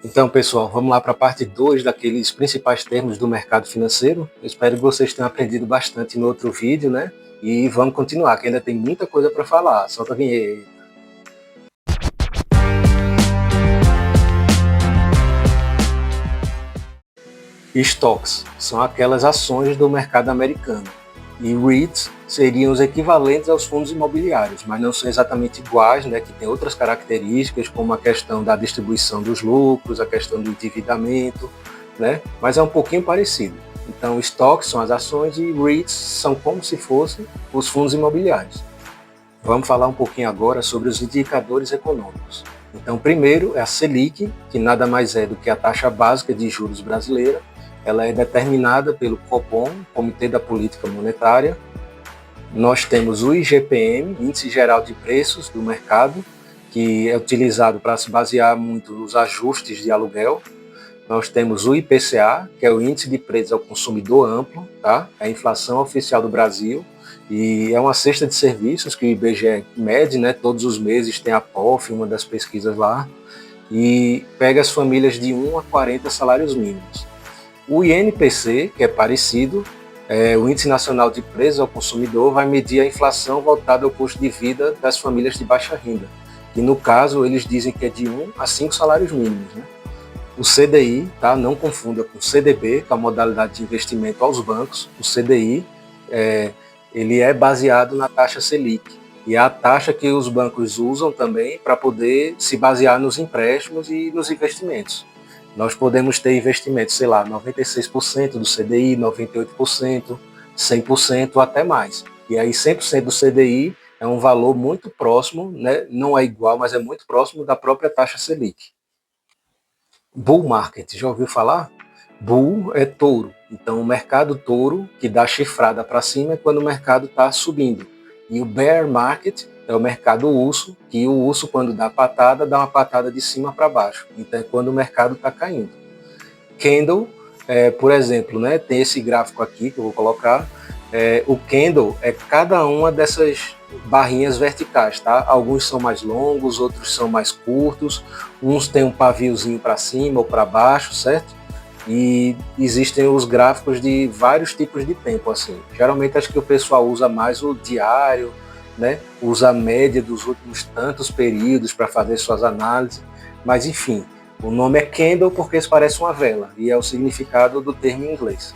Então, pessoal, vamos lá para a parte 2 daqueles principais termos do mercado financeiro. Eu espero que vocês tenham aprendido bastante no outro vídeo, né? E vamos continuar, que ainda tem muita coisa para falar. Solta a vinheta. Stocks são aquelas ações do mercado americano. E REITs seriam os equivalentes aos fundos imobiliários, mas não são exatamente iguais, né? Que tem outras características, como a questão da distribuição dos lucros, a questão do endividamento, né? Mas é um pouquinho parecido. Então, stocks são as ações e REITs são como se fossem os fundos imobiliários. Vamos falar um pouquinho agora sobre os indicadores econômicos. Então, primeiro é a Selic, que nada mais é do que a taxa básica de juros brasileira. Ela é determinada pelo Copom, Comitê da Política Monetária. Nós temos o IGPM, Índice Geral de Preços do Mercado, que é utilizado para se basear muito nos ajustes de aluguel. Nós temos o IPCA, que é o Índice de Preços ao Consumidor Amplo, tá? É a inflação oficial do Brasil e é uma cesta de serviços que o IBGE mede, né? Todos os meses tem a POF, uma das pesquisas lá, e pega as famílias de 1 a 40 salários mínimos. O INPC, que é parecido, o Índice Nacional de Preços ao Consumidor, vai medir a inflação voltada ao custo de vida das famílias de baixa renda, que no caso eles dizem que é de 1 a 5 salários mínimos, né? O CDI, tá? Não confunda com o CDB, que é a modalidade de investimento aos bancos. O CDI ele é baseado na taxa Selic, e é a taxa que os bancos usam também para poder se basear nos empréstimos e nos investimentos. Nós podemos ter investimentos, sei lá, 96% do CDI, 98%, 100% ou até mais. E aí 100% do CDI é um valor muito próximo, né? Não é igual, mas é muito próximo da própria taxa Selic. Bull market, já ouviu falar? Bull é touro. Então o mercado touro, que dá chifrada para cima, é quando o mercado está subindo. E o bear market é o mercado urso, que o urso, quando dá patada, dá uma patada de cima para baixo. Então é quando o mercado está caindo. Candle, por exemplo, né, tem esse gráfico aqui que eu vou colocar. O candle é cada uma dessas barrinhas verticais, tá? Alguns são mais longos, outros são mais curtos, uns têm um paviozinho para cima ou para baixo, certo? E existem os gráficos de vários tipos de tempo, assim. Geralmente acho que o pessoal usa mais o diário, né? Usa a média dos últimos tantos períodos para fazer suas análises, mas enfim, o nome é candle porque isso parece uma vela e é o significado do termo em inglês.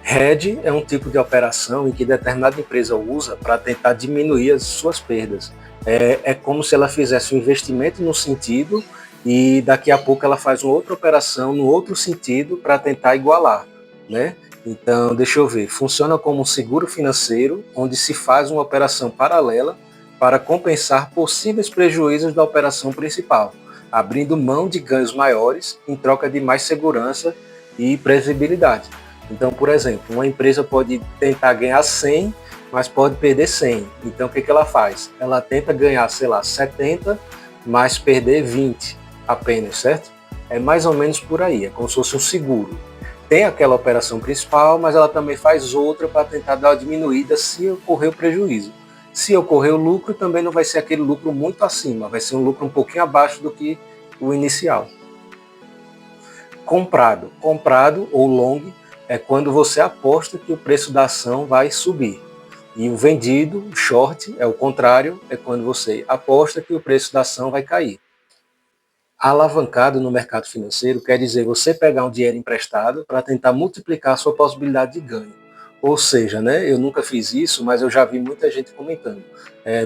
Hedge é um tipo de operação em que determinada empresa usa para tentar diminuir as suas perdas. É como se ela fizesse um investimento no sentido e daqui a pouco ela faz uma outra operação no outro sentido para tentar igualar, né? Então, deixa eu ver, funciona como um seguro financeiro onde se faz uma operação paralela para compensar possíveis prejuízos da operação principal, abrindo mão de ganhos maiores em troca de mais segurança e previsibilidade. Então, por exemplo, uma empresa pode tentar ganhar 100, mas pode perder 100. Então, o que ela faz? Ela tenta ganhar, sei lá, 70, mas perder 20 apenas, certo? É mais ou menos por aí, é como se fosse um seguro. Tem aquela operação principal, mas ela também faz outra para tentar dar uma diminuída se ocorrer o prejuízo. Se ocorrer o lucro, também não vai ser aquele lucro muito acima, vai ser um lucro um pouquinho abaixo do que o inicial. Comprado ou long é quando você aposta que o preço da ação vai subir. E o vendido, short, é o contrário, é quando você aposta que o preço da ação vai cair. Alavancado no mercado financeiro quer dizer você pegar um dinheiro emprestado para tentar multiplicar a sua possibilidade de ganho. Ou seja, né, eu nunca fiz isso, mas eu já vi muita gente comentando.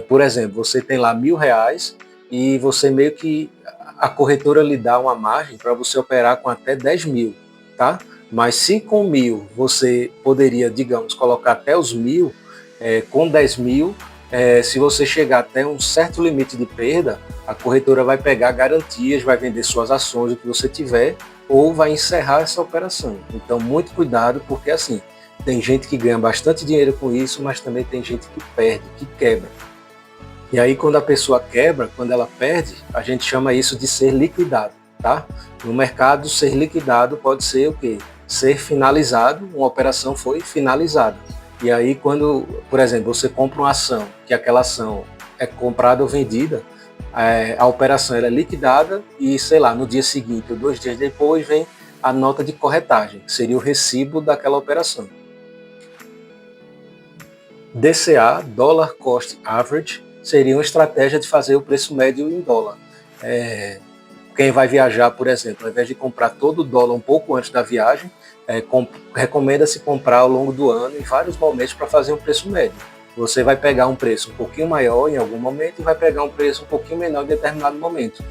Por exemplo, você tem lá R$ 1.000 e você meio que a corretora lhe dá uma margem para você operar com até 10 mil, tá? Mas se com 1.000 você poderia, digamos, colocar até os 1.000, com 10 mil, se você chegar até um certo limite de perda, a corretora vai pegar garantias, vai vender suas ações, o que você tiver, ou vai encerrar essa operação. Então, muito cuidado, porque assim, tem gente que ganha bastante dinheiro com isso, mas também tem gente que perde, que quebra. E aí, quando a pessoa quebra, quando ela perde, a gente chama isso de ser liquidado, tá? No mercado, ser liquidado pode ser o quê? Ser finalizado, uma operação foi finalizada. E aí, quando, por exemplo, você compra uma ação, que aquela ação é comprada ou vendida, A operação ela é liquidada e, sei lá, no dia seguinte ou 2 dias depois vem a nota de corretagem, que seria o recibo daquela operação. DCA, Dollar Cost Average, seria uma estratégia de fazer o preço médio em dólar. Quem vai viajar, por exemplo, ao invés de comprar todo o dólar um pouco antes da viagem, recomenda-se comprar ao longo do ano em vários momentos para fazer um preço médio. Você vai pegar um preço um pouquinho maior em algum momento e vai pegar um preço um pouquinho menor em determinado momento.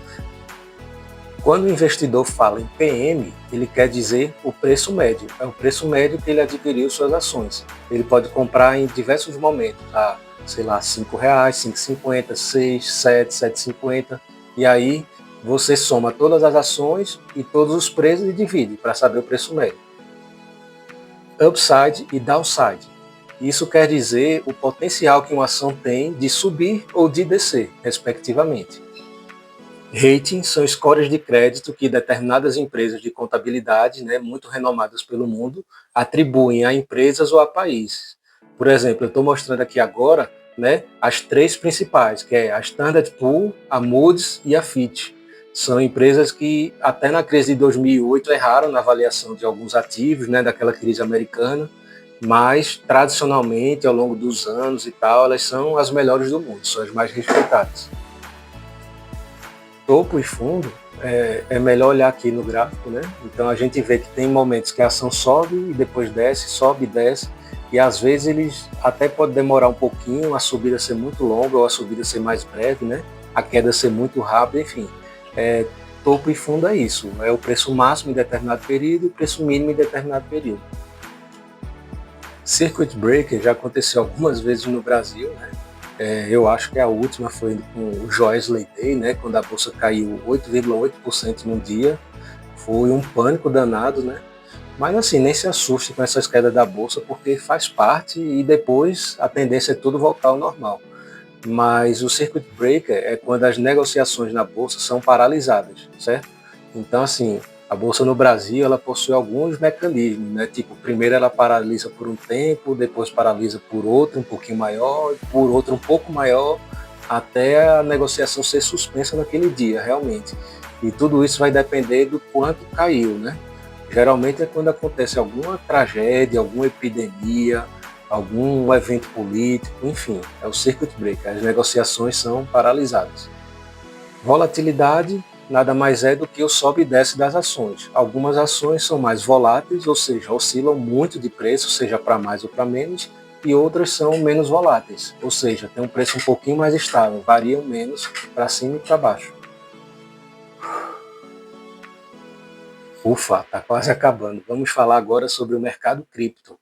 Quando o investidor fala em PM, ele quer dizer o preço médio. É o preço médio que ele adquiriu suas ações. Ele pode comprar em diversos momentos, a, sei lá, R$5, R$5,50, 6, 7, 7,50. E aí você soma todas as ações e todos os preços e divide para saber o preço médio. Upside e downside. Isso quer dizer o potencial que uma ação tem de subir ou de descer, respectivamente. Rating são scores de crédito que determinadas empresas de contabilidade, muito renomadas pelo mundo, atribuem a empresas ou a países. Por exemplo, eu estou mostrando aqui agora as 3 principais, que é a Standard Poor's, a Moody's e a Fitch. São empresas que até na crise de 2008 erraram na avaliação de alguns ativos, daquela crise americana, mas tradicionalmente, ao longo dos anos e tal, elas são as melhores do mundo, são as mais respeitadas. Topo e fundo, é melhor olhar aqui no gráfico, Então a gente vê que tem momentos que a ação sobe e depois desce, sobe e desce, e às vezes eles até pode demorar um pouquinho, a subida ser muito longa ou a subida ser mais breve, A queda ser muito rápida, enfim. Topo e fundo é isso, é o preço máximo em determinado período e o preço mínimo em determinado período. Circuit Breaker já aconteceu algumas vezes no Brasil, eu acho que a última foi com o Joesley Day, quando a bolsa caiu 8,8% num dia. Foi um pânico danado, Mas assim, nem se assuste com essas quedas da bolsa, porque faz parte e depois a tendência é tudo voltar ao normal. Mas o circuit breaker é quando as negociações na bolsa são paralisadas, certo? Então, assim, a bolsa no Brasil ela possui alguns mecanismos, Tipo, primeiro ela paralisa por um tempo, depois paralisa por outro um pouquinho maior, por outro um pouco maior, até a negociação ser suspensa naquele dia, realmente. E tudo isso vai depender do quanto caiu, Geralmente é quando acontece alguma tragédia, alguma epidemia, algum evento político, enfim, é o circuit breaker, as negociações são paralisadas. Volatilidade nada mais é do que o sobe e desce das ações. Algumas ações são mais voláteis, ou seja, oscilam muito de preço, seja para mais ou para menos, e outras são menos voláteis, ou seja, tem um preço um pouquinho mais estável, variam menos para cima e para baixo. Ufa, está quase acabando. Vamos falar agora sobre o mercado cripto.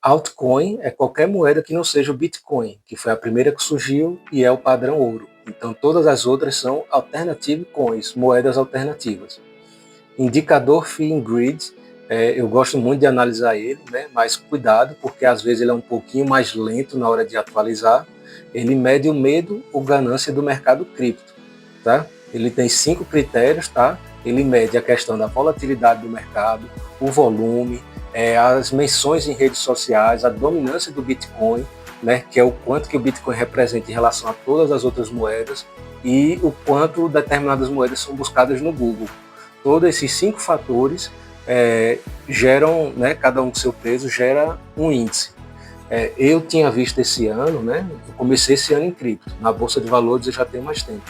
Altcoin é qualquer moeda que não seja o Bitcoin, que foi a primeira que surgiu e é o padrão ouro. Então todas as outras são alternative coins, moedas alternativas. Indicador Fear Grid, eu gosto muito de analisar ele, mas cuidado, porque às vezes ele é um pouquinho mais lento na hora de atualizar. Ele mede o medo ou ganância do mercado cripto, tá? Ele tem 5 critérios, tá? Ele mede a questão da volatilidade do mercado, o volume, as menções em redes sociais, a dominância do Bitcoin, que é o quanto que o Bitcoin representa em relação a todas as outras moedas, e o quanto determinadas moedas são buscadas no Google. Todos esses 5 fatores geram, cada um com seu peso, gera um índice. Eu tinha visto esse ano, eu comecei esse ano em cripto, na Bolsa de Valores eu já tenho mais tempo.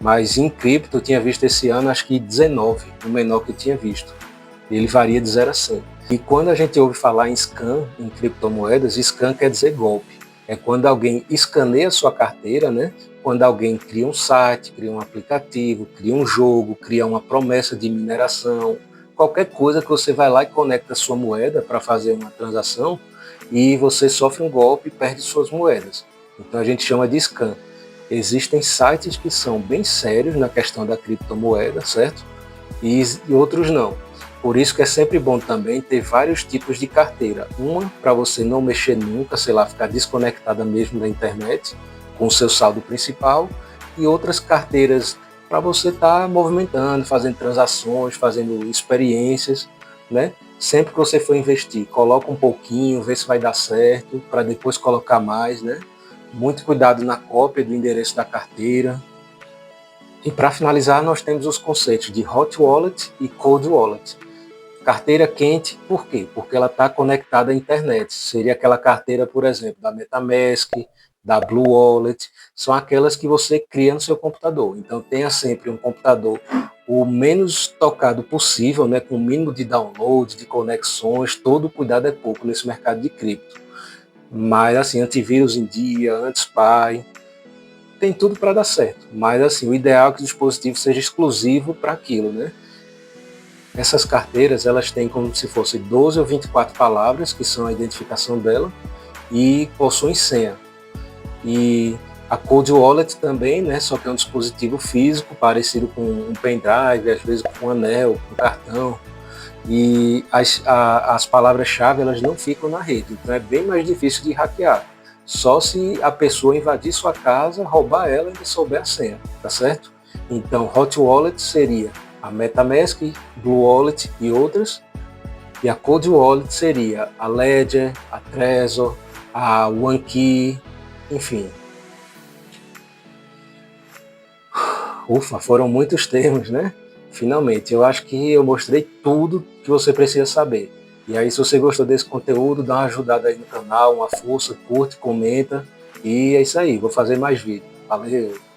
Mas em cripto eu tinha visto esse ano, acho que 19, o menor que eu tinha visto. Ele varia de 0 a 100. E quando a gente ouve falar em scam, em criptomoedas, scam quer dizer golpe. É quando alguém escaneia a sua carteira, Quando alguém cria um site, cria um aplicativo, cria um jogo, cria uma promessa de mineração, qualquer coisa que você vai lá e conecta a sua moeda para fazer uma transação e você sofre um golpe e perde suas moedas. Então a gente chama de scam. Existem sites que são bem sérios na questão da criptomoeda, certo? E outros não. Por isso que é sempre bom também ter vários tipos de carteira. Uma para você não mexer nunca, sei lá, ficar desconectada mesmo da internet, com o seu saldo principal, e outras carteiras para você estar movimentando, fazendo transações, fazendo experiências, Sempre que você for investir, coloca um pouquinho, vê se vai dar certo, para depois colocar mais, Muito cuidado na cópia do endereço da carteira. E para finalizar, nós temos os conceitos de Hot Wallet e Cold Wallet. Carteira quente, por quê? Porque ela está conectada à internet. Seria aquela carteira, por exemplo, da MetaMask, da Blue Wallet, são aquelas que você cria no seu computador. Então tenha sempre um computador o menos tocado possível, né, com o mínimo de download, de conexões, todo cuidado é pouco nesse mercado de cripto. Mas assim, antivírus em dia, anti-spy, tem tudo para dar certo. Mas assim, o ideal é que o dispositivo seja exclusivo para aquilo, né? Essas carteiras, elas têm como se fosse 12 ou 24 palavras, que são a identificação dela, e possuem senha. E a Cold Wallet também, né, só que é um dispositivo físico, parecido com um pendrive, às vezes com um anel, com um cartão. E as palavras-chave, elas não ficam na rede, então é bem mais difícil de hackear. Só se a pessoa invadir sua casa, roubar ela e souber a senha, tá certo? Então, Hot Wallet seria a MetaMask, Blue Wallet e outras. E a Cold Wallet seria a Ledger, a Trezor, a OneKey, enfim. Ufa, foram muitos termos, né? Finalmente, eu acho que eu mostrei tudo que você precisa saber. E aí, se você gostou desse conteúdo, dá uma ajudada aí no canal, uma força, curte, comenta. E é isso aí, vou fazer mais vídeos. Valeu!